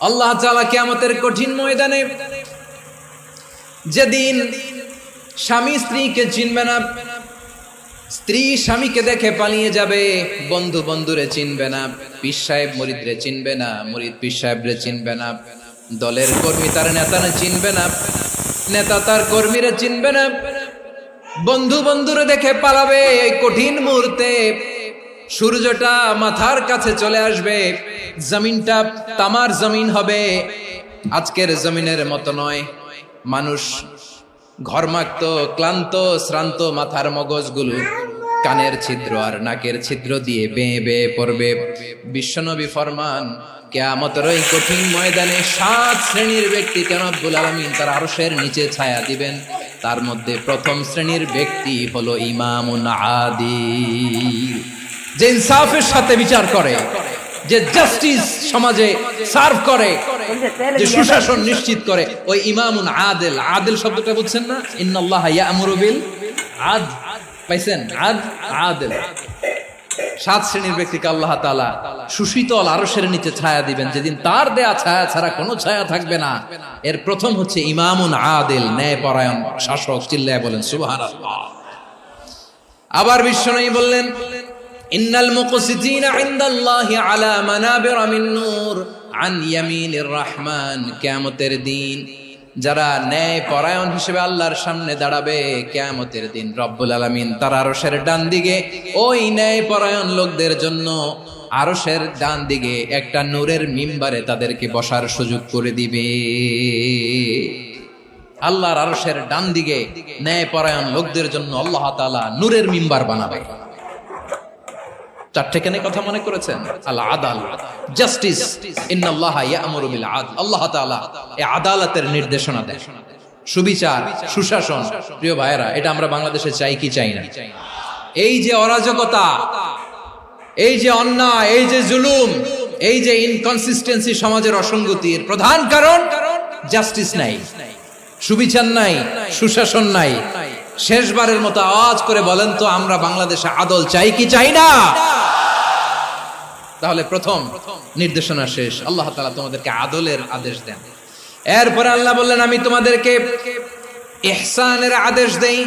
আল্লাহ তাআলা কিয়ামতের কঠিন ময়দানে যেদিন স্বামী স্ত্রীকে চিনবে না, স্ত্রী স্বামীকে দেখে পালিয়ে যাবে, বন্ধু বন্ধুরে চিনবে না, পীর সাহেব মুরিদরে চিনবে না, মুরিদ পীর সাহেবরে চিনবে না, দলের কর্মী তার নেতারে চিনবে না, নেতা তার কর্মীরে চিনবে না, বন্ধু বন্ধুরে দেখে পালাবে। এই কঠিন মুহূর্তে সূর্যটা মাথার কাছে চলে আসবে, জমিনটা তামার জমিন হবে, আজকের জমিনের মতো নয়। মানুষ ঘর্মাক্ত, ক্লান্ত, শ্রান্ত মাথার মগজগুলো কানের ছিদ্র আর নাকের ছিদ্র দিয়ে বেয়ে বেয়ে পড়বে। বিশ্বনবী ফরমান, কিয়ামতের ওই কঠিন ময়দানে 7 শ্রেণীর ব্যক্তিকে রব্বুল আলামিন তার আরশের নিচে ছায়া দিবেন। তার মধ্যে প্রথম শ্রেণীর ব্যক্তি হলো ইমামুন আদিল, যে ইনসাফের সাথে বিচার করে, যে জাস্টিস সমাজে সার্ভ করে, যে সুশাসন নিশ্চিত করে, ওই ইমামুন আদিল। আদিল শব্দটা বুঝছেন না? ইন্নাল্লাহা ইয়া'মুরু বিল আদল, পাইছেন? আদিল। 7 শ্রেণীর ব্যক্তিকে আল্লাহ তাআলা সুশীতল আরশের নিচে ছায়া দিবেন, যেদিন তার দেয়া ছায়া ছাড়া কোনো ছায়া থাকবে না। এর প্রথম হচ্ছে ইমামুন আদিল, ন্যায়পরায়ণ শাসক। চিল্লায় বলেন সুবহানাল্লাহ। আবার বিশ্বনবী বললেন, ইন্নাল মুকসিতিনা ইনদাল্লাহি আলা মানাবিরা মিন নূর আন ইয়ামিনির রহমান। কিয়ামতের দিন যারা ন্যায় পরায়ণ হিসেবে আল্লাহর সামনে দাঁড়াবে, কিয়ামতের দিন রব্বুল আলামিন তার আরশের ডান দিকে ওই ন্যায় পরায়ণ লোকদের জন্য আরশের ডান দিকে একটা নূরের মিম্বারে তাদেরকে বসার সুযোগ করে দিবে। আল্লাহর আরশের ডান দিকে ন্যায় পরায়ণ লোকদের জন্য আল্লাহ তাআলা নূরের মিম্বার বানাবে। 4টে কেন কথা মনে করেছেন? আল আদাল, জাস্টিস। ইন্নাল্লাহা ইয়া'মুরু বিল আদল। আল্লাহ তাআলা এই আদালতের নির্দেশনা দেন, সুবিচার, সুশাসন। প্রিয় ভাইয়েরা, এটা আমরা বাংলাদেশে চাই কি চাই না? এই যে অরাজকতা, এই যে অন্যায়, এই যে জুলুম, এই যে ইনকনসিস্টেন্সি, সমাজের অসঙ্গতির প্রধান কারণ জাস্টিস নাই, সুবিচার নাই, সুশাসন নাই। শেষবারের মতো আওয়াজ করে বলেন তো, আমরা বাংলাদেশে আদল চাই কি চাই না? তাহলে প্রথম নির্দেশনা শেষ। আল্লাহ তাআলা তোমাদেরকে আদলের আদেশ দেন। এরপরে আল্লাহ বললেন, আমি তোমাদেরকে ইহসানের আদেশ দেই।